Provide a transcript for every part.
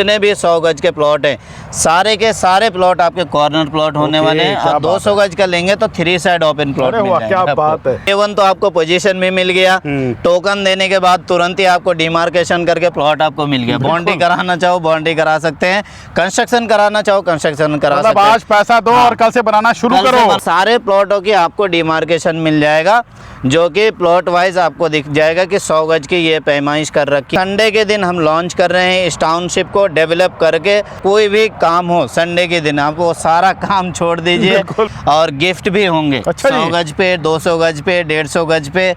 जितने भी 100 गज के प्लॉट हैं सारे के सारे प्लॉट आपके कॉर्नर प्लॉट होने वाले हैं। आप 200 गज का लेंगे तो 3 साइड ओपन प्लॉट मिल जाएंगे। क्या बात है। A1 तो आपको पोजीशन में मिल गया, टोकन देने के बाद तुरंत ही आपको डिमार्केशन करके प्लॉट आपको मिल गया। बाउंड्री कराना चाहो बाउंड्री करा सकते हैं, कंस्ट्रक्शन कराना चाहो कंस्ट्रक्शन करा सकते हैं। आज पैसा दो और कल से बनाना शुरू करो। सारे प्लॉटों की आपको डिमार्केशन मिल जाएगा, जो कि प्लॉट वाइज आपको दिख जाएगा कि 100 गज की ये पैमाइश कर रखी। संडे के दिन हम लॉन्च कर रहे हैं इस टाउनशिप को डेवलप करके। कोई भी काम हो संडे के दिन आप वो सारा काम छोड़ दीजिए और गिफ्ट भी होंगे। 100 गज पे, 200 गज पे, 150 गज पे।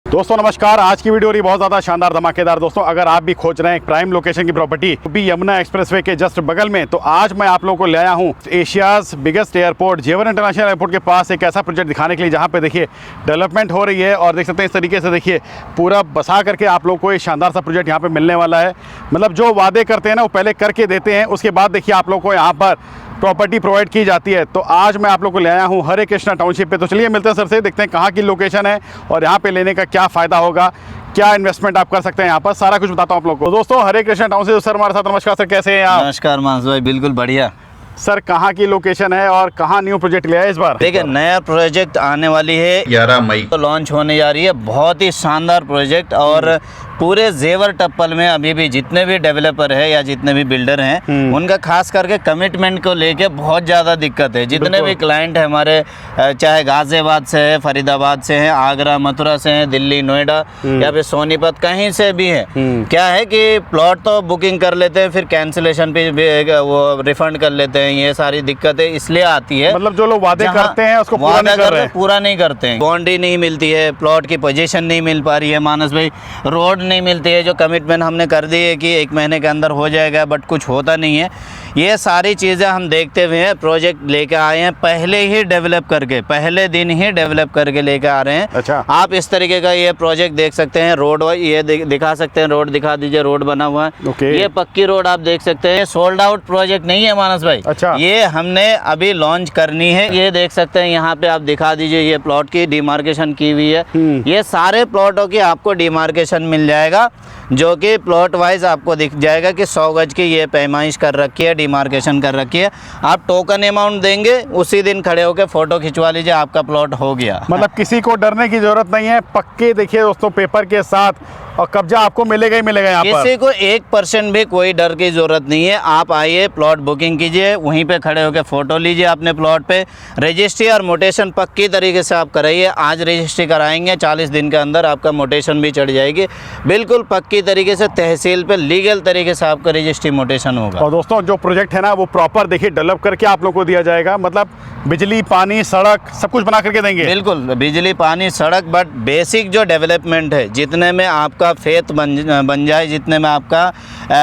दोस्तों नमस्कार, आज की वीडियो हो रही बहुत ज़्यादा शानदार धमाकेदार। दोस्तों अगर आप भी खोज रहे हैं एक प्राइम लोकेशन की प्रॉपर्टी तो भी यमुना एक्सप्रेसवे के जस्ट बगल में, तो आज मैं आप लोगों को ले आया हूँ एशियाज़ बिगेस्ट एयरपोर्ट जेवर इंटरनेशनल एयरपोर्ट के पास एक ऐसा प्रोजेक्ट दिखाने के लिए जहाँ पे देखिए डेवलपमेंट हो रही है। और देख सकते हैं इस तरीके से देखिए पूरा बसा करके आप लोग को एक शानदार सा प्रोजेक्ट यहाँ पर मिलने वाला है। मतलब जो वादे करते हैं ना वो पहले करके देते हैं, उसके बाद देखिए आप लोग को यहाँ पर प्रॉपर्टी प्रोवाइड की जाती है। तो आज मैं आप लोग को ले आया हूँ हरे कृष्णा टाउनशिप पे। तो चलिए मिलते हैं सर से, देखते हैं कहाँ की लोकेशन है और यहाँ पे लेने का क्या फ़ायदा होगा, क्या इन्वेस्टमेंट आप कर सकते हैं यहाँ पर, सारा कुछ बताता हूँ आप लोग को। दोस्तों हरे कृष्णा टाउनशिप सर हमारे साथ। नमस्कार सर, कैसे हैं आप? नमस्कार मानस भाई, बिल्कुल बढ़िया। सर कहाँ की लोकेशन है और कहाँ न्यू प्रोजेक्ट लिया है इस बार? देखिए नया प्रोजेक्ट आने वाली है 11 मई को लॉन्च होने जा रही है। बहुत ही शानदार प्रोजेक्ट और पूरे जेवर टप्पल में अभी भी जितने भी डेवलपर है या जितने भी बिल्डर हैं उनका खास करके कमिटमेंट को लेके बहुत ज़्यादा दिक्कत है। जितने भी क्लाइंट है हमारे, चाहे गाजियाबाद से है, फरीदाबाद से हैं, आगरा मथुरा से हैं, दिल्ली नोएडा या फिर सोनीपत कहीं से भी है। क्या है कि प्लॉट तो बुकिंग कर लेते हैं, फिर कैंसिलेशन पे वो रिफंड कर लेते हैं। ये सारी दिक्कतें इसलिए आती है, मतलब जो लोग वादे करते हैं उसको पूरा नहीं करते हैं। बाउंड्री नहीं मिलती है, प्लॉट की पोजीशन नहीं मिल पा रही है मानस भाई, रोड नहीं मिलती है। जो कमिटमेंट हमने कर दी है कि 1 महीने के अंदर हो जाएगा, बट कुछ होता नहीं है। ये सारी चीज़ें हम देखते हुए हैं, प्रोजेक्ट लेके आए हैं पहले ही डेवलप करके, पहले दिन ही डेवलप करके लेके आ रहे हैं। अच्छा। आप इस तरीके का ये प्रोजेक्ट देख सकते हैं। रोड ये दिखा सकते हैं, रोड दिखा दीजिए, रोड बना हुआ है। ये पक्की रोड आप देख सकते हैं। सोल्ड आउट प्रोजेक्ट नहीं है मानस भाई। अच्छा। ये हमने अभी लॉन्च करनी है। ये देख सकते हैं, यहाँ पे आप दिखा दीजिए, ये प्लॉट की डिमार्केशन की हुई है। ये सारे प्लॉटों की आपको डिमार्केशन मिल जाएगा, जो कि प्लॉट वाइज आपको दिख जाएगा कि 100 गज की ये पैमाइश कर रखी है, डिमार्केशन कर रखी है। आप टोकन अमाउंट देंगे, उसी दिन खड़े होकर फोटो खिंचवा लीजिए, आपका प्लॉट हो गया। मतलब किसी को डरने की जरूरत नहीं है, पक्के देखिए दोस्तों पेपर के साथ, और कब्जा आपको मिलेगा ही मिलेगा यहाँ पर। किसी को 1% भी कोई डर की जरूरत नहीं है। आप आइए, प्लॉट बुकिंग कीजिए, वहीं पे खड़े होकर फोटो लीजिए अपने प्लॉट पे। रजिस्ट्री और मोटेशन पक्की तरीके से आप कराइए। आज रजिस्ट्री कराएंगे, 40 दिन के अंदर आपका मोटेशन भी चढ़ जाएगी। बिल्कुल पक्की तरीके से तहसील पे लीगल तरीके से आपका रजिस्ट्री मोटेशन होगा। और दोस्तों जो प्रोजेक्ट है ना वो प्रॉपर देखिए डेवलप करके आप लोग को दिया जाएगा। मतलब बिजली पानी सड़क सब कुछ बना करके देंगे। बिल्कुल बिजली पानी सड़क, बट बेसिक जो डेवलपमेंट है, जितने में आपका फेथ बन जाए, जितने में आपका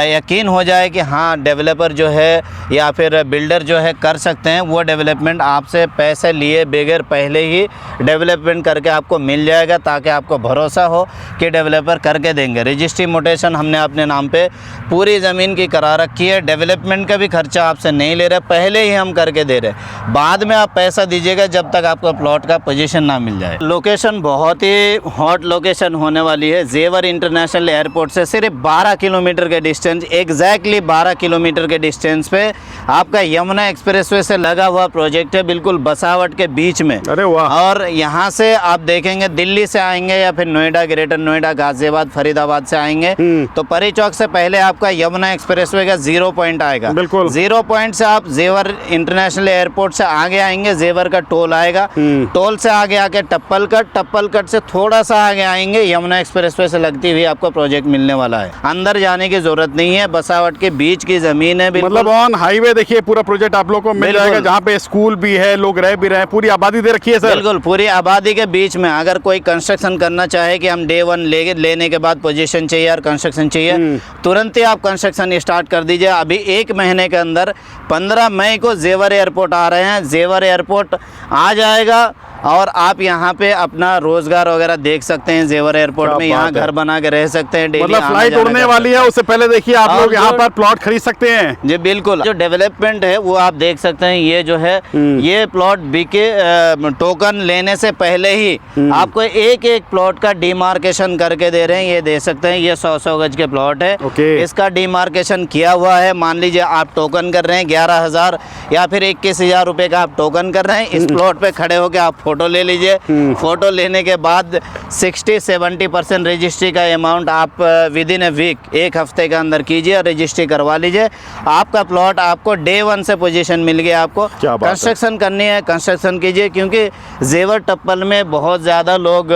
यकीन हो जाए कि हाँ डेवलपर जो है या फिर बिल्डर जो है कर सकते हैं, वो डेवलपमेंट आपसे पैसे लिए बगैर पहले ही डेवलपमेंट करके आपको मिल जाएगा, ताकि आपको भरोसा हो कि डेवलपर करके देंगे। रजिस्ट्री मोटेशन हमने अपने नाम पे पूरी ज़मीन की करा रखी है। डेवलपमेंट का भी खर्चा आपसे नहीं ले रहे, पहले ही हम करके दे रहे। बाद में आप पैसा दीजिएगा जब तक आपको प्लॉट का पोजीशन ना मिल जाए। लोकेशन बहुत ही हॉट लोकेशन होने वाली है। जेवर इंटरनेशनल एयरपोर्ट से सिर्फ 12 किलोमीटर के डिस्टेंस, एग्जैक्टली 12 किलोमीटर के डिस्टेंस पे आपका यमुना एक्सप्रेसवे से लगा हुआ प्रोजेक्ट है, बिल्कुल बसावट के बीच में। अरे वाह। और यहाँ से आप देखेंगे, दिल्ली से आएंगे या फिर नोएडा, ग्रेटर नोएडा, गाजियाबाद, फरीदाबाद से आएंगे तो परी चौक से पहले आपका यमुना एक्सप्रेसवे का 0 पॉइंट आएगा। बिल्कुल 0 पॉइंट से आप जेवर इंटरनेशनल एयरपोर्ट से आगे आएंगे, जेवर का टोल आएगा। टोल से आगे आके टप्पल कट से थोड़ा सा आगे आएंगे, यमुना एक्सप्रेसवे से लगती हुई आपको प्रोजेक्ट मिलने वाला है। अंदर जाने की जरूरत नहीं है, बसावट के बीच की जमीन है। मतलब ऑन हाईवे देखिए पूरा प्रोजेक्ट आप लोग को मिल जाएगा, जहाँ पे स्कूल भी है, लोग रह भी रहे हैं, पूरी आबादी दे रखी है सर। बिल्कुल पूरी आबादी के बीच में। अगर कोई कंस्ट्रक्शन करना चाहे कि हम डे 1 लेने के बाद पोजीशन चाहिए और कंस्ट्रक्शन चाहिए, तुरंत ही आप कंस्ट्रक्शन स्टार्ट कर दीजिए। अभी 1 महीने के अंदर 15 मई को जेवर एयरपोर्ट आ रहे हैं। जेवर एयरपोर्ट आ जाएगा और आप यहाँ पे अपना रोजगार वगैरह देख सकते हैं। जेवर एयरपोर्ट क्या में यहाँ बात है। घर बना के रह सकते हैं, डेली मतलब आना फ्लाइट जाना उड़ने कर वाली है, उससे पहले देखिए आप और लोग यहाँ जो- पर प्लॉट खरीद सकते हैं। जी बिल्कुल, जो डेवलपमेंट है वो आप देख सकते हैं। ये जो है ये प्लॉट बीके टोकन लेने से पहले ही आपको एक एक प्लॉट का डिमार्केशन करके दे रहे हैं। ये दे सकते हैं, ये 100 गज के प्लॉट है। ओके। इसका डिमार्केशन किया हुआ है। मान लीजिए आप टोकन कर रहे हैं 11,000 या फिर 21,000 रुपए का आप टोकन कर रहे हैं। इस प्लॉट पे खड़े होकर आप फोटो ले लीजिए। फोटो लेने के बाद 60-70% रजिस्ट्री का अमाउंट आप विद इन ए वीक, एक हफ्ते के अंदर कीजिए और रजिस्ट्री करवा लीजिए। आपका प्लॉट आपको डे 1 से पोजीशन मिल गया। आपको क्या बात है। कंस्ट्रक्शन करनी है, कंस्ट्रक्शन कीजिए, क्योंकि जेवर टप्पल में बहुत ज़्यादा लोग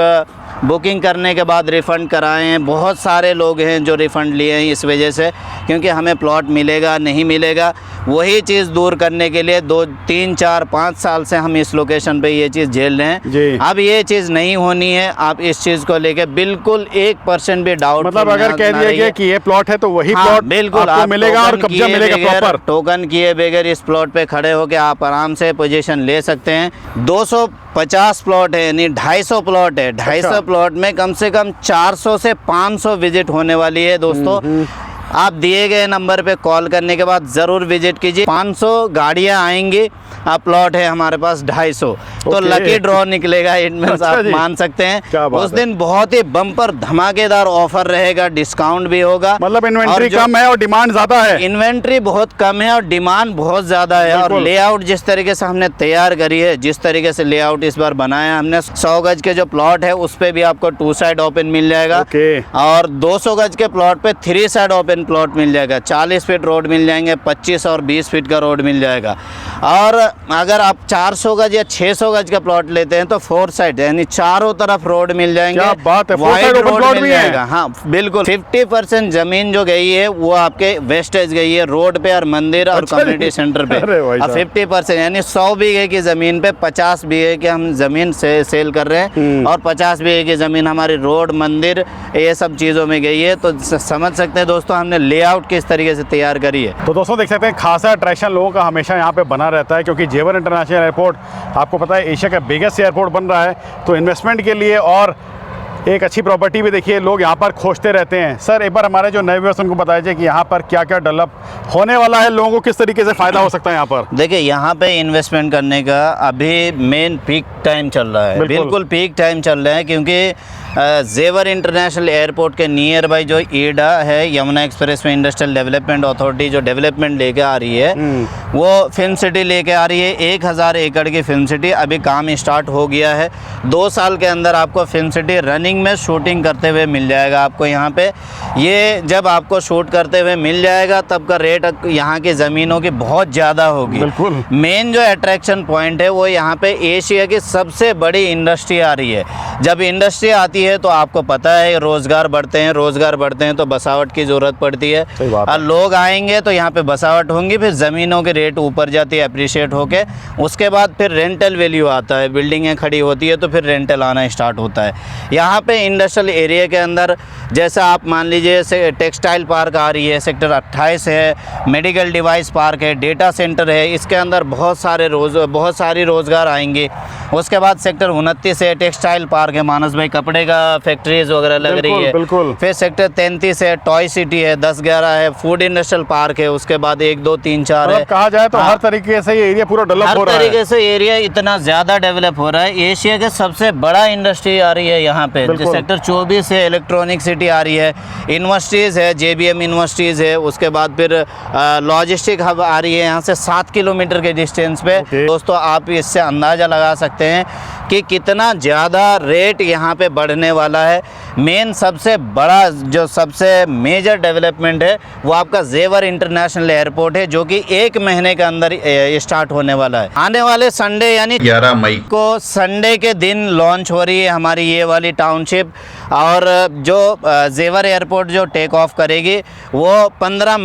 बुकिंग करने के बाद रिफ़ंड कराए हैं। बहुत सारे लोग हैं जो रिफ़ंड लिए हैं इस वजह से, क्योंकि हमें प्लॉट मिलेगा नहीं मिलेगा। वही चीज़ दूर करने के लिए 2, 3, 4, 5 साल से हम इस लोकेशन पे ये चीज़ झेल रहे जी। हैं। अब ये चीज़ नहीं होनी है। आप इस चीज़ को लेके बिल्कुल 1% भी डाउट मतलब अगर कह दिया गया कि ये प्लॉट है तो वही प्लॉट बिल्कुल आपको मिलेगा और टोकन कब्जा किए मिलेगा बगैर- प्रॉपर। टोकन किए बगैर इस प्लॉट पे खड़े होकर आप आराम से पोजीशन ले सकते हैं। 250 प्लॉट है, यानी 250 प्लॉट है। 250 प्लॉट में कम से कम 400 से 500 विजिट होने वाली है दोस्तों। आप दिए गए नंबर पे कॉल करने के बाद ज़रूर विजिट कीजिए। 500 गाड़ियाँ आएंगी। आप प्लॉट है हमारे पास 250, तो ओके। लकी ड्रॉ निकलेगा। इट मीन्स अच्छा आप जी। मान सकते क्या हैं बात उस है। दिन बहुत ही बम्पर धमाकेदार ऑफर रहेगा, डिस्काउंट भी होगा। मतलब और इन्वेंट्री जो- कम है और डिमांड ज्यादा है। इन्वेंट्री बहुत कम है और डिमांड बहुत ज़्यादा है। और बिल्कुल। लेआउट जिस तरीके से हमने तैयार करी है, जिस तरीके से लेआउट इस बार बनाया हमने, 100 गज के जो प्लॉट है उस पे भी आपको 2 साइड ओपन मिल जाएगा। ओके। और 200 गज के प्लॉट पे 3 साइड ओपन प्लॉट मिल जाएगा। 40 फीट रोड मिल जाएंगे, 25 और 20 फीट का रोड मिल जाएगा। और अगर आप 400 गज या 600 गज का प्लॉट लेते हैं तो 4 साइड, यानी चारों तरफ रोड मिल जाएंगे। क्या बात है, 4 wide side open road plot मिल भी है। जाएगा। हाँ बिल्कुल। 50% जमीन जो गई है वो आपके वेस्टेज गई है रोड पे और मंदिर और अच्छा कम्युनिटी जी। सेंटर पे। अरे भाई और साहब। 50% यानी 100 बीघे की जमीन पे 50 बीघे की हम जमीन से सेल कर रहे हैं और 50 बीघे की जमीन हमारी रोड, मंदिर, ये सब चीज़ों में गई है। तो समझ सकते हैं दोस्तों हमने लेआउट किस तरीके से तैयार करी है। तो दोस्तों देख सकते हैं खासा अट्रैक्शन लोगों का हमेशा यहाँ पे बना रहता है, क्योंकि जेवर इंटरनेशनल एयरपोर्ट आपको पता है एशिया का बिगेस्ट एयरपोर्ट बन रहा है। तो इन्वेस्टमेंट के लिए और एक अच्छी प्रॉपर्टी भी देखिए लोग यहाँ पर खोजते रहते हैं। सर एक बार हमारे जो नए व्यूअर्स उनको बताइए कि यहाँ पर क्या क्या डेवलप होने वाला है, लोगों को किस तरीके से फ़ायदा हो सकता है यहाँ पर। देखिए यहाँ पे इन्वेस्टमेंट करने का अभी मेन पीक टाइम चल रहा है। बिल्कुल। बिल्कुल पीक टाइम चल रहा है, क्योंकि जेवर इंटरनेशनल एयरपोर्ट के नियर बाई जो ईडा है, यमुना एक्सप्रेस में इंडस्ट्रियल डेवलपमेंट अथॉरिटी जो डेवलपमेंट लेके आ रही है वो फिल्म सिटी लेके आ रही है। 1000 एकड़ की फिल्म सिटी अभी काम स्टार्ट हो गया है। 2 साल के अंदर आपको फिल्म सिटी रनिंग में शूटिंग करते हुए मिल जाएगा। आपको यहाँ पे ये जब आपको शूट करते हुए मिल जाएगा तब का रेट यहाँ की ज़मीनों की बहुत ज़्यादा होगी। बिल्कुल। मेन जो अट्रैक्शन पॉइंट है वो यहाँ पे एशिया की सबसे बड़ी इंडस्ट्री आ रही है। जब इंडस्ट्री आती है तो आपको पता है रोज़गार बढ़ते हैं, रोज़गार बढ़ते हैं तो बसावट की ज़रूरत पड़ती है। सही बात है। और लोग आएंगे तो यहाँ पे बसावट होंगी, फिर ज़मीनों के रेट ऊपर जाती है अप्रिशिएट होके। उसके बाद फिर रेंटल वैल्यू आता है, बिल्डिंगें खड़ी होती है तो फिर रेंटल आना स्टार्ट होता है। यहाँ पे इंडस्ट्रियल एरिया के अंदर जैसा आप मान लीजिए से टेक्सटाइल पार्क आ रही है, सेक्टर 28 है, मेडिकल डिवाइस पार्क है, डेटा सेंटर है, इसके अंदर बहुत सारी रोज़गार आएंगे। उसके बाद सेक्टर 29 है, टेक्सटाइल पार्क है, मानस भाई कपड़े का फैक्ट्रीज वगैरह लग रही है। बिल्कुल। फिर सेक्टर 33 है, टॉय सिटी है, 10-11 है, फूड इंडस्ट्रियल पार्क है। उसके बाद 1, 2, 3, 4 है। मतलब कहा जाए तो हाँ। हर तरीके से ये एरिया पूरा डेवलप हो हर रहा है। तरीके से एरिया इतना ज़्यादा डेवलप हो रहा है। एशिया के सबसे बड़ा इंडस्ट्री आ रही है यहाँ पे। बिल्कुल। सेक्टर 24 है, इलेक्ट्रॉनिक सिटी आ रही है, यूनिवर्सिटीज़ है, JBM यूनिवर्सिटीज़ है। उसके बाद फिर लॉजिस्टिक हब आ रही है यहाँ से 7 किलोमीटर के डिस्टेंस पे। ओके। दोस्तों आप इससे अंदाज़ा लगा सकते हैं कि कितना ज़्यादा रेट यहाँ पे बढ़ने वाला है। मेन सबसे बड़ा जो सबसे मेजर डेवलपमेंट है वो आपका जेवर इंटरनेशनल एयरपोर्ट है, जो कि 1 महीने के अंदर स्टार्ट होने वाला है। आने वाले संडे यानी 11 मई को संडे के दिन लॉन्च हो रही है हमारी ये वाली टाउनशिप। और जो जेवर एयरपोर्ट जो टेक ऑफ करेगी वो 15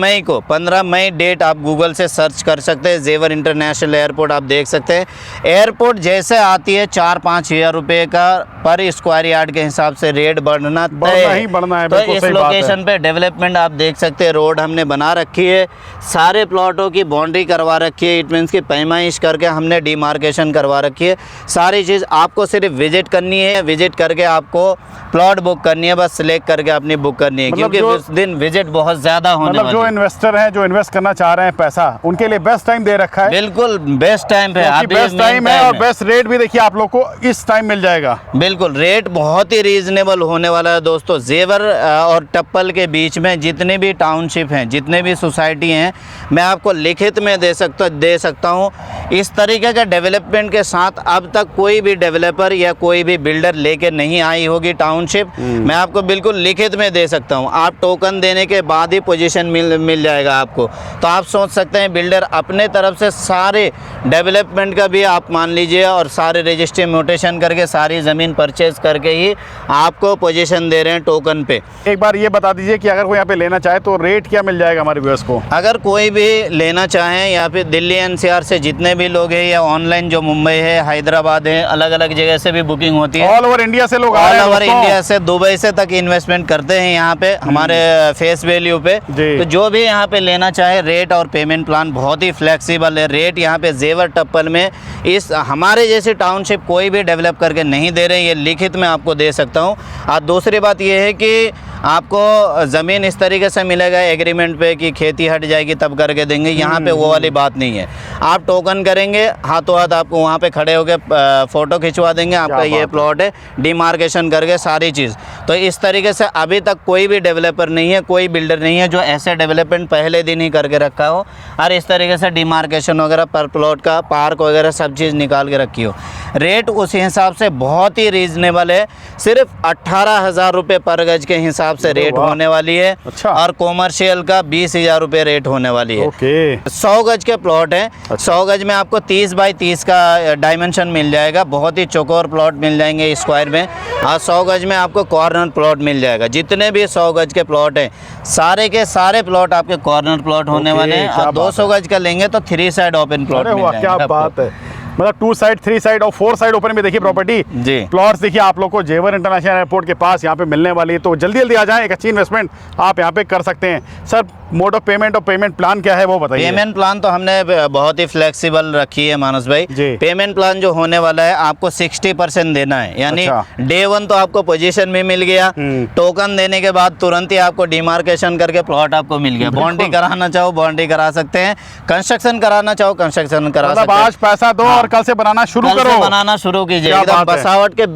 मई डेट आप गूगल से सर्च कर सकते हैं। जेवर इंटरनेशनल एयरपोर्ट आप देख सकते हैं। एयरपोर्ट जैसे आती है 4-5 हज़ार रुपये का पर स्क्वायर यार्ड के हिसाब से रेट बढ़ना ही बढ़ना है। तो इस लोकेशन पे डेवलपमेंट आप देख सकते हैं। रोड हमने बना रखी है, सारे प्लॉटों की बाउंड्री करवा रखी है, इट मीन्स की पैमाइश करके हमने डिमार्केशन करवा रखी है। सारी चीज़ आपको सिर्फ विजिट करनी है, विजिट करके आपको प्लॉट बुक करनी है, बस सिलेक्ट करके अपनी बुक करनी है, क्योंकि उस दिन विजिट बहुत ज़्यादा होने वाली है। जो इन्वेस्टर हैं, जो इन्वेस्ट करना चाह रहे हैं पैसा, उनके लिए बेस्ट टाइम दे रखा है। बिल्कुल बेस्ट टाइम पे, बेस्ट टाइम है और बेस्ट रेट भी देखिए आप लोग को इस टाइम मिल जाएगा। बिल्कुल रेट बहुत ही रीजनेबल होने वाला है दोस्तों। जेवर और टप्पल के बीच में जितने भी टाउनशिप हैं, जितने भी सोसाइटी हैं, मैं आपको लिखित में दे सकता हूँ। इस तरीके के डेवलपमेंट के साथ अब तक कोई भी डेवलपर या कोई भी बिल्डर लेके नहीं आई होगी टाउनशिप। मैं आपको बिल्कुल लिखित में दे सकता हूँ। आप टोकन देने के बाद ही पोजीशन मिल जाएगा आपको। तो आप सोच सकते हैं बिल्डर अपने तरफ से सारे डेवलपमेंट का भी आप मान लीजिए और सारे रजिस्ट्री म्यूटेशन करके सारी ज़मीन परचेज करके ही आपको पोजीशन दे रहे हैं टोकन पे। एक बार ये बता दीजिए कि अगर कोई यहाँ पे लेना चाहे तो रेट क्या मिल जाएगा हमारे व्यूअर्स को? अगर कोई भी लेना चाहें या फिर दिल्ली एनसीआर से जितने भी लोग हैं या ऑनलाइन जो मुंबई है, हैदराबाद है, अलग अलग जगह से भी बुकिंग होती है। ऑल ओवर इंडिया से लोग ऑल ओवर इंडिया से, दुबई से तक इन्वेस्टमेंट करते हैं यहाँ पे हमारे फेस वैल्यू पे। तो जो भी यहाँ पे लेना चाहे, रेट और पेमेंट प्लान बहुत ही फ्लेक्सिबल है। रेट यहाँ पे जेवर टप्पल में इस हमारे जैसे टाउनशिप कोई भी डेवलप करके नहीं दे रहे, ये लिखित में आपको दे सकता हूँ। और दूसरी बात ये है कि आपको ज़मीन इस तरीके से मिलेगा एग्रीमेंट पे कि खेती हट जाएगी तब करके देंगे। यहाँ पे वो वाली बात नहीं है। आप टोकन करेंगे, हाथों हाथ आपको वहाँ पे खड़े होकर फ़ोटो खिंचवा देंगे, आपका ये प्लॉट है, डिमार्केशन करके सारी चीज़। तो इस तरीके से अभी तक कोई भी डेवलपर नहीं है, कोई बिल्डर नहीं है जो ऐसे डेवलपमेंट पहले दिन ही करके रखा हो और इस तरीके से डिमार्केशन वगैरह पर प्लॉट का पार्क वगैरह सब चीज़ निकाल के रखी हो। रेट उस हिसाब से बहुत ही रीज़नेबल है, सिर्फ 18,000 रुपये पर गज के हिसाब से रेट होने वाली है। अच्छा। और कॉमर्शियल का 20,000 रुपये रेट होने वाली है। ओके। 100 गज के प्लॉट है। 100 गज में आपको 30 बाई 30 का डायमेंशन मिल जाएगा। बहुत ही चौकोर प्लॉट मिल जाएंगे स्क्वायर में। और 100 गज में आपको कॉर्नर प्लॉट मिल जाएगा। जितने भी 100 गज के प्लॉट हैं, सारे के सारे प्लॉट आपके कॉर्नर प्लॉट होने वाले हैं। और 200 गज का लेंगे तो 3 साइड ओपन प्लॉट मिल जाएंगे। क्या बात है, मतलब 2 साइड 3 साइड और 4 साइड ओपन में देखिए प्रॉपर्टी जी। प्लॉट्स देखिए आप लोग को जेवर इंटरनेशनल एयरपोर्ट के पास यहाँ पे मिलने वाली है। तो जल्दी जल्दी आ जाएं, एक अच्छी इन्वेस्टमेंट आप यहाँ पे कर सकते हैं। सर मोड ऑफ पेमेंट और पेमेंट प्लान क्या है वो बताइए। पेमेंट प्लान तो हमने बहुत ही फ्लेक्सिबल रखी है मानस भाई। पेमेंट प्लान जो होने वाला है आपको 60% देना है, यानी डे 1 तो आपको पोजीशन में मिल गया, टोकन देने के बाद तुरंत ही आपको डिमार्केशन करके प्लॉट आपको मिल गया। बाउंड्री कराना चाहो बाउंड्री करा सकते हैं, कंस्ट्रक्शन कराना चाहो कंस्ट्रक्शन करा सकते हैं। आज पैसा दो और कल से बनाना शुरू करो, बनाना शुरू कीजिए। एकदम बसावट के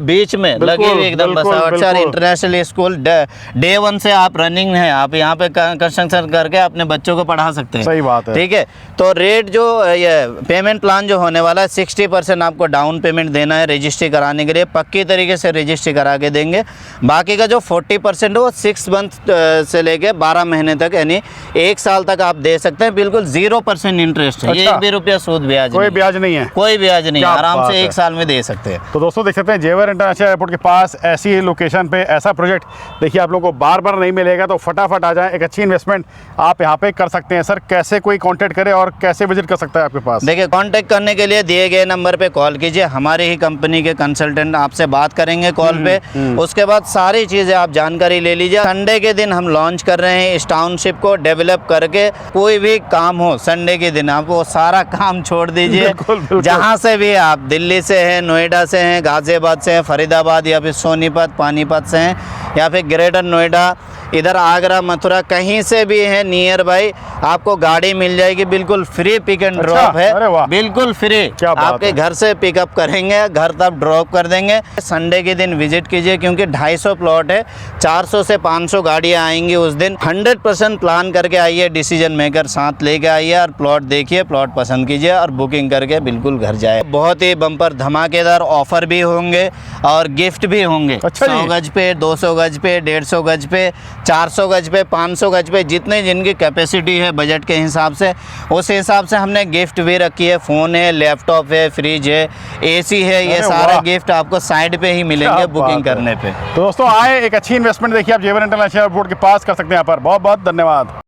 बीच में लगी हुई एकदम बसावट से। इंटरनेशनल स्कूल डे 1 से आप रनिंग है, आप यहाँ पे कंस्ट्रक्शन करके अपने बच्चों को पढ़ा सकते हैं। सही बात है। ठीक है। तो रेट जो ये पेमेंट प्लान जो होने वाला है, 60% आपको डाउन पेमेंट देना है रजिस्ट्री कराने के लिए। पक्की तरीके से रजिस्ट्री करा के देंगे। बाकी का जो 40% है वो 6 मंथ से लेके 12 महीने तक, यानी 1 साल तक आप दे सकते हैं। बिल्कुल 0% इंटरेस्ट है। 1 भी रुपया सूद ब्याज, कोई ब्याज नहीं है, कोई ब्याज नहीं, आराम से 1 साल में दे सकते हैं। तो दोस्तों देख सकते हैं जेवर इंटरनेशनल एयरपोर्ट के पास ऐसी लोकेशन पे ऐसा प्रोजेक्ट देखिए आप लोगों को बार बार नहीं मिलेगा। तो फटाफट आ जाए, एक अच्छी इन्वेस्टमेंट आप यहाँ पे कर सकते हैं। सर कैसे कोई कांटेक्ट करे और कैसे विजिट कर सकता है आपके पास? देखिए, कांटेक्ट करने के लिए दिए गए नंबर पे कॉल कीजिए। हमारे ही कंपनी के कंसल्टेंट आपसे बात करेंगे कॉल पे। उसके बाद सारी चीज़ें आप जानकारी ले लीजिए। संडे के दिन हम लॉन्च कर रहे हैं इस टाउनशिप को डेवलप करके। कोई भी काम हो संडे के दिन, आप वो सारा काम छोड़ दीजिए। जहाँ से भी आप, दिल्ली से हैं, नोएडा से हैं, गाज़ियाबाद से हैं, फरीदाबाद या फिर सोनीपत पानीपत से हैं, या फिर ग्रेटर नोएडा, इधर आगरा मथुरा, कहीं से भी है नियर बाई, आपको गाड़ी मिल जाएगी। बिल्कुल फ्री पिक एंड ड्रॉप है, बिल्कुल फ्री। आपके घर से पिकअप करेंगे, घर तक ड्रॉप कर देंगे। संडे के दिन विजिट कीजिए, क्योंकि 250 प्लॉट है, 400 से 500 गाड़ियाँ आएंगी उस दिन। 100% प्लान करके आइए, डिसीजन मेकर साथ लेके आइए और प्लॉट देखिए, प्लॉट पसंद कीजिए और बुकिंग करके बिल्कुल घर जाए। बहुत ही बम्पर धमाकेदार ऑफर भी होंगे और गिफ्ट भी होंगे। 100 गज पे, 200 गज पे, 150 गज पे, 400 गज पे, 500 गज पे, जितने जिनकी कैपेसिटी है बजट के हिसाब से, उस हिसाब से हमने गिफ्ट भी रखी है। फ़ोन है, लैपटॉप है, फ्रिज है, एसी है, ये अरे सारे वाह। गिफ्ट आपको साइड पे ही मिलेंगे क्या बुकिंग बात है। करने पे। तो दोस्तों आए, एक अच्छी इन्वेस्टमेंट देखिए आप जेवर इंटरनेशनल एयरपोर्ट के पास कर सकते हैं। यहाँ पर बहुत बहुत धन्यवाद।